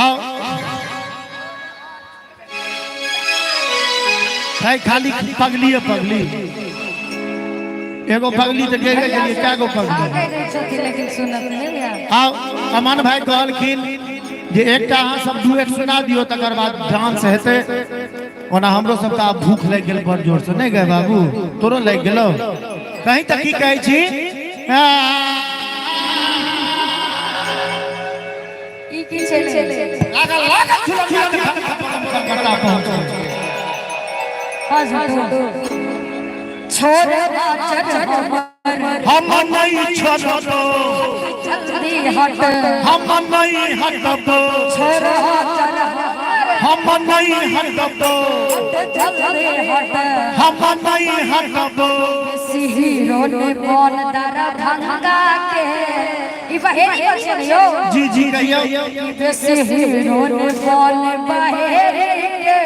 आओ भाई खाली पगली है पगली एगो पगली तो गेगे के लिए क्या गो पगली लेकिन सुनत नहीं आओ अमन भाई कहलखिन जे एकटा अहाँ सब डुएट सुना दियो तकर बाद डांस हेते ओना हमरो सबका भूख लग गेल बड़ जोर से नहीं गए बाबू तोरो लग गेलो कहीं तक की कहै छी ई की छले लगा करता पहुंच छोड़ हम नहीं छोड़ो जल्दी हट हम नहीं हटबो छोड़ हम नहीं हटबो जल्दी हट हम नहीं हटबो हीरो ने बोल दरा भंगा के ई बहेरी पर चलियो जी जी कहियो बेसी हीरो ने बोल बहेरी के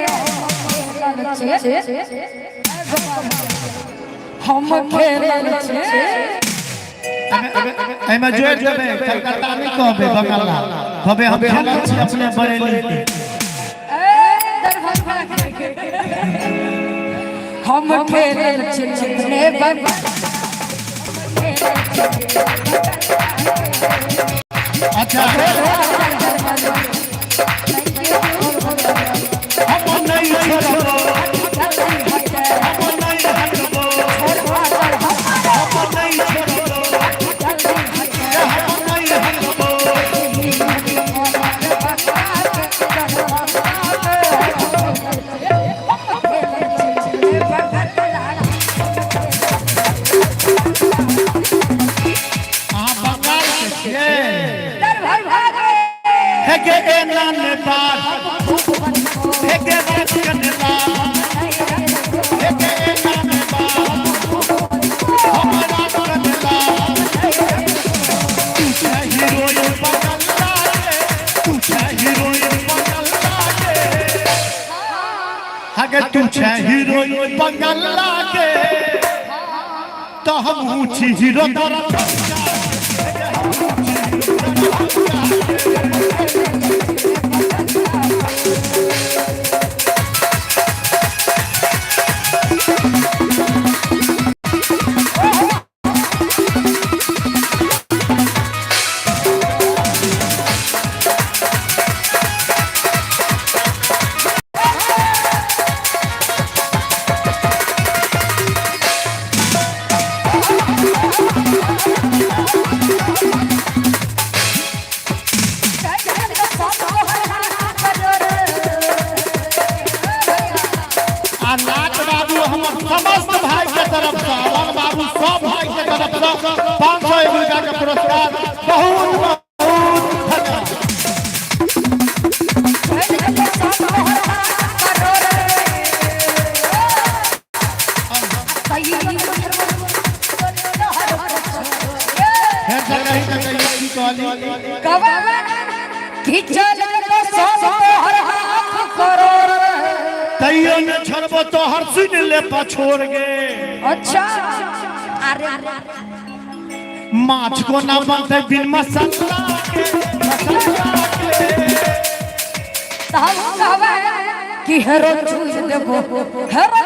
हम खेलल छे एमे जोड़ देबे कलकत्ता नहीं कहबे बंगाला कहबे हम खेलल छी अपने बरेली के दरभंगा हम खेलल छे अपने अच्छा हम नहीं छोड़ो तू छे हीरोइन बंगाला के तो हम ऊंची हीरो समस्त भाई के तरफ से अमन बाबू सब भाई के तरफ से 500 रुपया का पुरस्कार बहुत छोड़बो तो हर सुन ले छोड़ गे अच्छा अरे माछ को ना बनते बिन मसाला के हम कहबे कि हरो चूज देबो हरो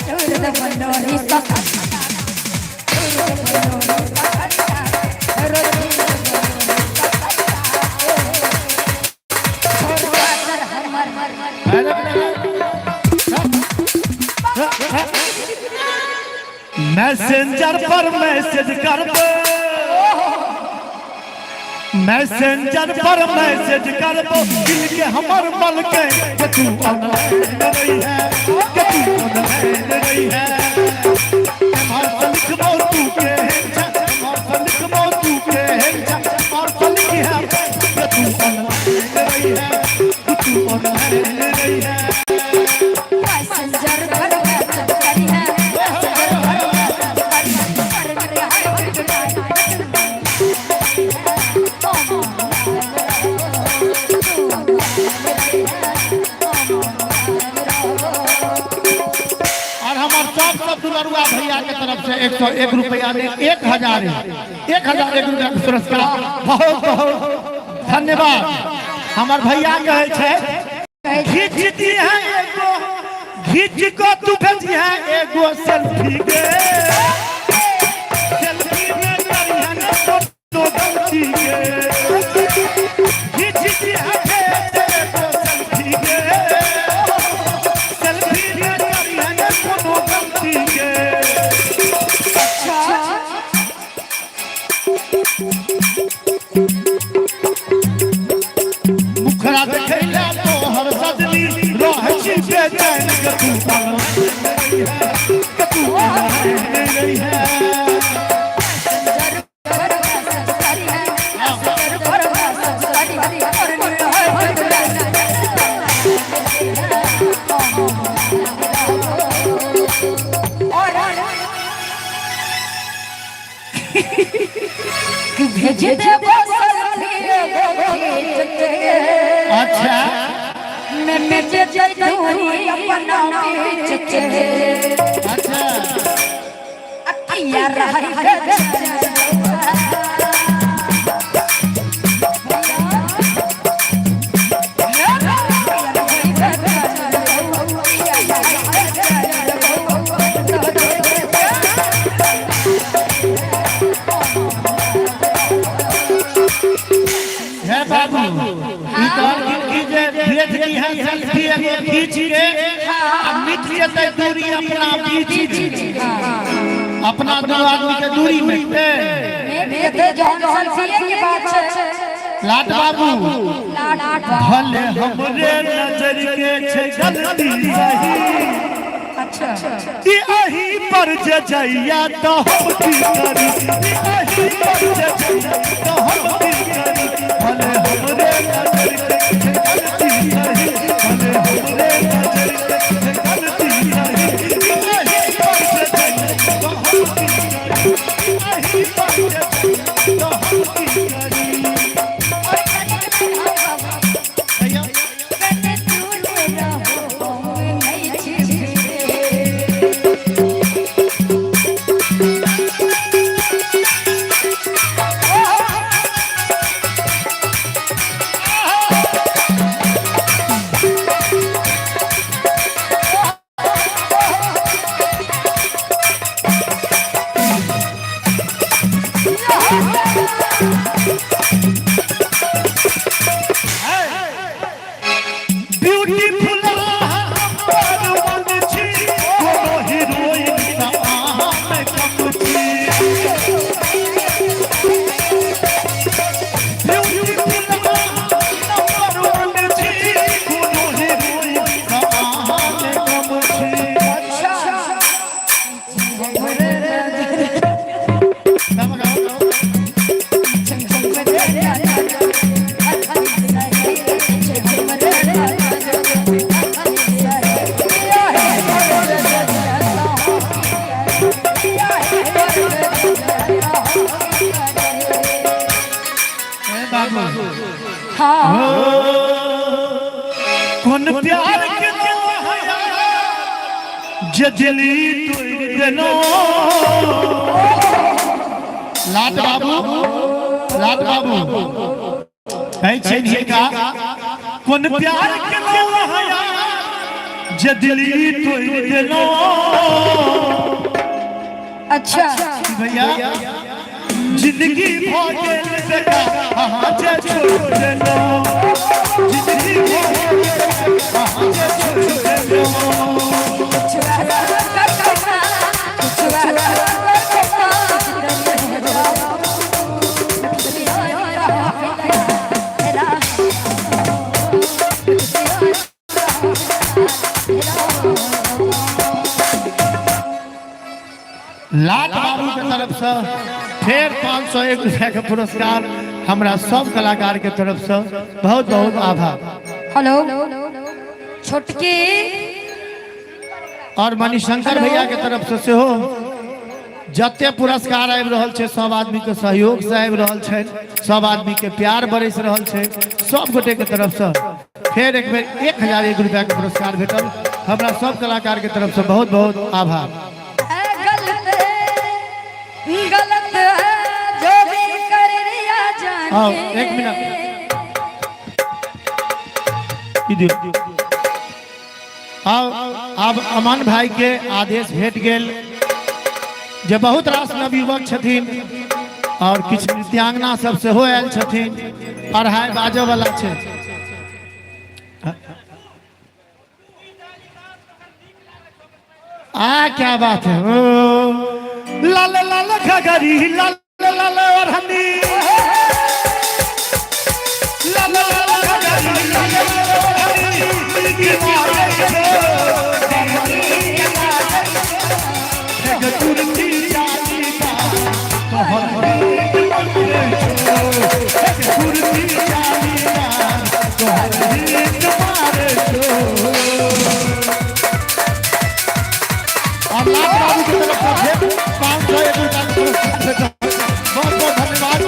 चूज देबो नोरी सका मैसेंजर पर मैसेज कर दो मैसेंजर पर मैसेज कर दो दिल के हमर बल के तू ऑनलाइन रही है कि तू ऑनलाइन रही है और लिखबो तू के और लिखबो तू के और लिखी है कि तू ऑनलाइन रही है तू ऑनलाइन रही है मैसेंजर पर मैसेज करी है सब दुलरुआ भैया के तरफ से 101 रुपया 1000 रुपया पुरस्कार बहुत बहुत धन्यवाद। हमार भैया कहे छे खींच दी है एगो, खींच को तू भेजी है एगो सेल्फी के, सेल्फी में करिया ने तो गलती के, खींच दी है एगो सेल्फी के, सेल्फी में करिया ने तो गलती के। मुखरा देखैला तो हर सजनी रह छी बेचैन के तू नहीं है। भेज दे अच्छा मैं भेज दूरी अपना खींच के, अच्छा अखियां रही है बाबू की जे भेज दी है सेल्फी एगो खींच के अब मिट जते दूरी अपना बीच अपना दो आदमी के दूरी मिटते। लाट बाबू भले हमरे नजर के छे गलती सही, अच्छा ई अही पर जे जइया तो हम की करी, ई अही पर जे जइया तो हम की करी। भले हमरे नजर के छे गलती सही, भले हमरे नजर के छे गलती सही, ई अही पर जे जइया तो हम की करी, ई अही पर जे जइया तो हम की करी। कौन प्यार के जजली तोड़ देनो। लाट बाबू कहे छे का कौन प्यार के जजली तोड़ देनो। अच्छा भैया जिंदगी भागे बेटा हाँ जे छोड़ देनो, जिंदगी भागे हाँ जे छोड़ देनो। लाट बाबू के तरफ से फिर 501 रुपया के पुरस्कार हमरा सब कलाकार के तरफ से बहुत बहुत आभार। हेलो छोटकी और मणिशंकर भैया के तरफ से हो जते पुरस्कार आबि रहल छे सब आदमी के सहयोग से आबि रहल छे, सब आदमी के प्यार बरस रहल छे, सब गोटे के तरफ से फिर एक बेर 1001 रुपया के पुरस्कार भेटल। हमरा सब कलाकार के तरफ से बहुत बहुत आभार। गलत है जो भी कर रिया जाने। एक मिनट अब अमन भाई के आदेश भेट गेल जे बहुत रास नवयुवक छथिन और किछु नृत्यांगना सब सेहो आयल छथिन अढ़ाई बाजो वाला छै। क्या बात है। ओ लाल लाल घगरी लाल लाल ओढ़नी लाल लाल घगरी लाल लाल ओढ़नी कुर्ती जाती का तोहर कुर्ती जाती का तोहर मारे और लाख बाबू की तरफ से 500 बहुत बहुत धन्यवाद।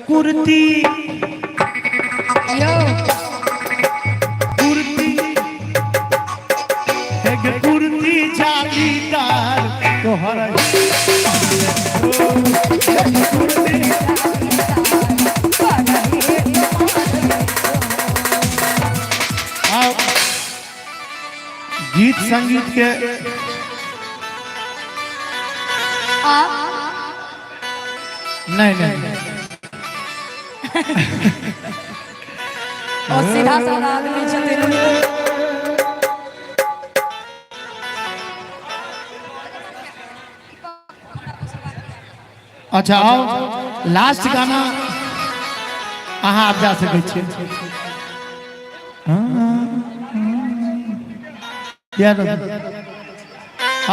कुर्ती कुर्ती कुर्ती जालीदार तोहर गीत संगीत के नहीं और सीधा साधा आदमी छथिन। अच्छा आओ लास्ट गाना अहाँ आप जा सकै छियै।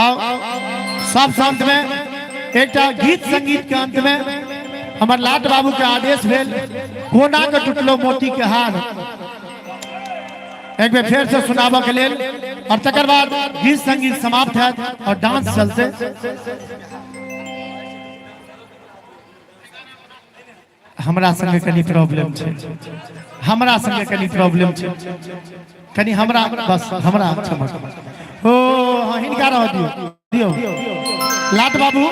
आओ सब शांत में एक गीत संगीत के अंत में हमार लाट बाबू के आदेश भेल कोना के टूटलो मोती के हार एक बार फिर से सुनाबो के लेल और तकर बाद गीत संगीत समाप्त है और डांस चलते। हमरा संगे कनी प्रॉब्लम छै हमरा संगे कनी प्रॉब्लम छै कनी हमरा बस हमरा ओ हिनका रह दियो लाट बाबू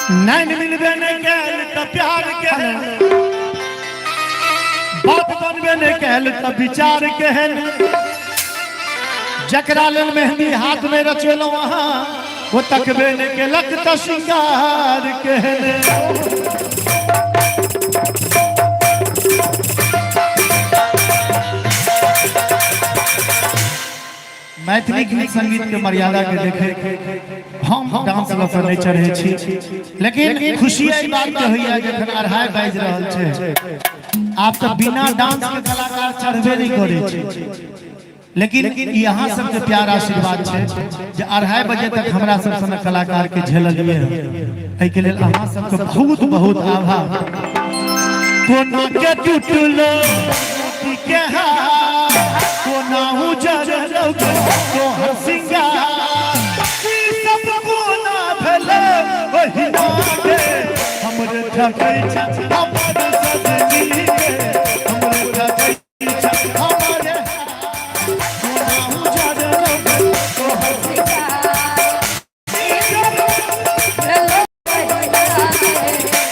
नहीं मिलबे नहीं कैल त प्यार के बात बनबे नहीं कैल त विचार केहन जकरा लेल मेहंदी हाथ में रचेलो वहां वो तकबे नहीं केलक त श्रृंगार केहन। मैथिली गीत संगीत के मर्यादा के देखे हम डांस पर नहीं चढ़े छी लेकिन खुशी एहि बात के होइया जखन अढ़ाई बाजि रहल छै आप तो बिना डांस के कलाकार चढ़बे नहीं करे छी लेकिन यहाँ सबके प्यार आशीर्वाद छै जे अढ़ाई बजे तक हमरा सब सन कलाकार के झेललिए एहि के लेल अहाँ सबके बहुत बहुत आभार। कोना के टूटलो के कोना उजरलो तोहर सिंगार सब कोना भेले ओहि नामे हमरे ठकै छ हमर सजनी हमरे ठकै छ हमरे कोना उजरलो तोहर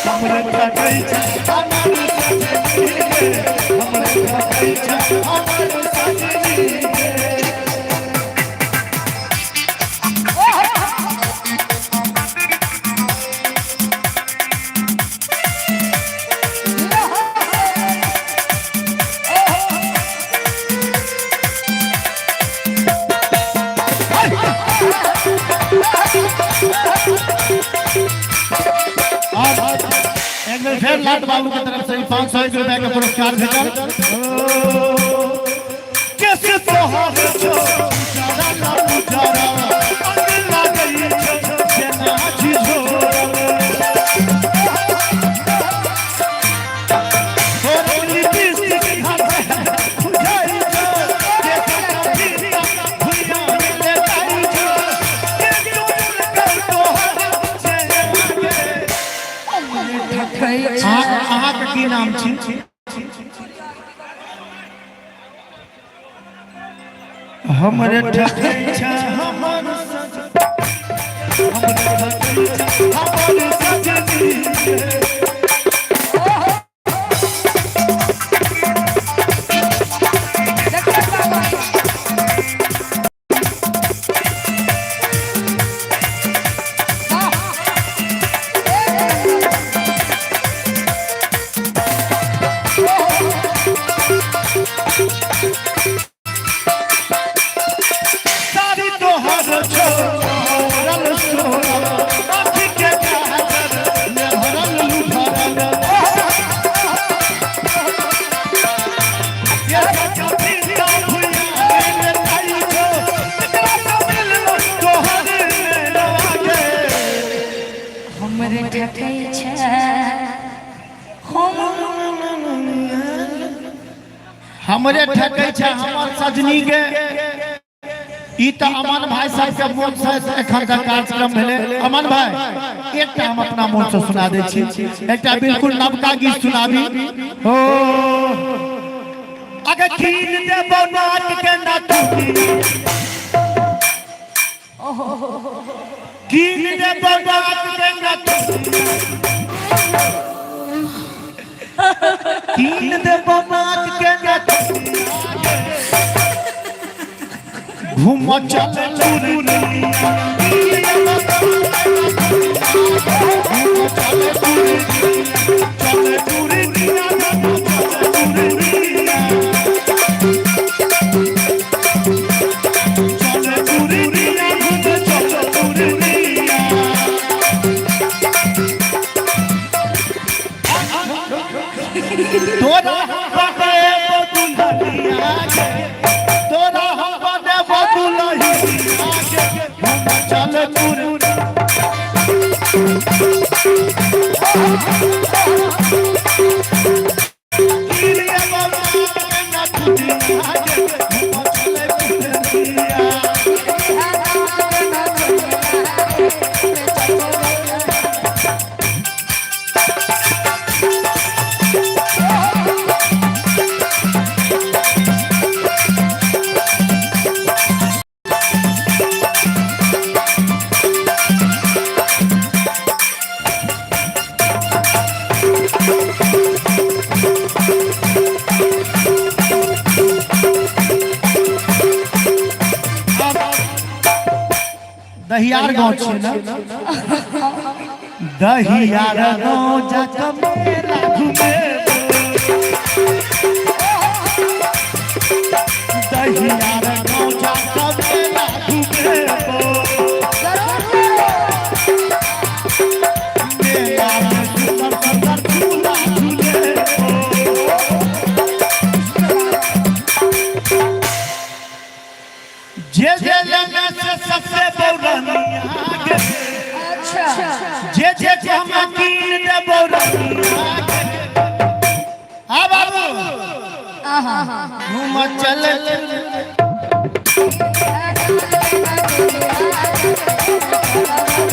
हमरे ठकै छ हमर सजनी हमरे ठकै छ हमर लाट बाबू की तरफ से 501 रुपए का पुरस्कार भेटल। कैसे तोहार छो उजारा ना उजारा अंग लागई छो जेना झिझोरा होरली किस्ती घर बुझाई छो देखा कभी भुइया ले जाई छो के जोर कर तोहार अहाँ के की नाम छी? हमरे ठकै छै हमर सजनी हमरे ठकै छै हमर सजनी के ई त अमन भाई साहब के मोन से एखन तक कार्यक्रम भेले। अमन भाई एकटा हम अपना मोन से सुना दै छी, एकटा बिल्कुल नवका गीत सुनाबी। हो अगर कीन दे बनाट के ना टूटी कीन दे बनाट के ना टूटी कीन दे बनाट के ना टूटी घूम चल दहियार गाँव छै ना दहियार गाँव जाके मेला घूमे दहियार गाँव जाके मेला घूमे मेला में सुंदर सुंदर झूला झूले जे जे लगे से सबसे जे जे हम कीन दे बौरनिया हां बाबू घूम चल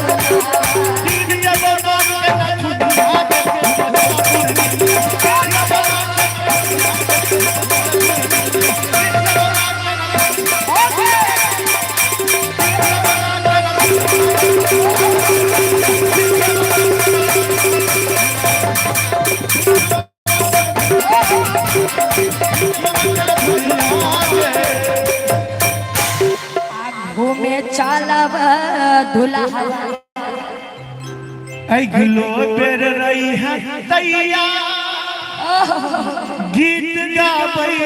कीन दे बौरनिया घूमे चलब दुल्हा अगलो बेर रही है तैया गीत गाबै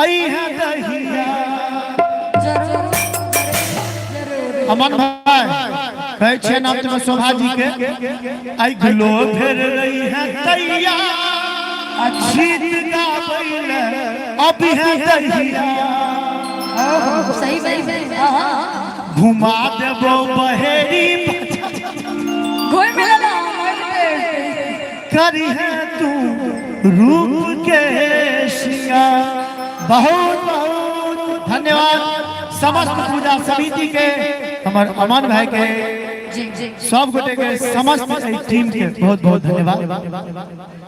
आई है दहिया जरूर जरूर अमन भाई कहै छै नाम तो शोभा जी के आई गुलो फेर रही है तैया गीत गाबैले अभी है तैया सही सही घुमा देबो बहेरी घोय मिलला करी है तू रूप के सिंगार। बहुत बहुत धन्यवाद समस्त पूजा समिति के हमार अमन भाई के जी जी सब गोटे के समस्त टीम के बहुत बहुत धन्यवाद।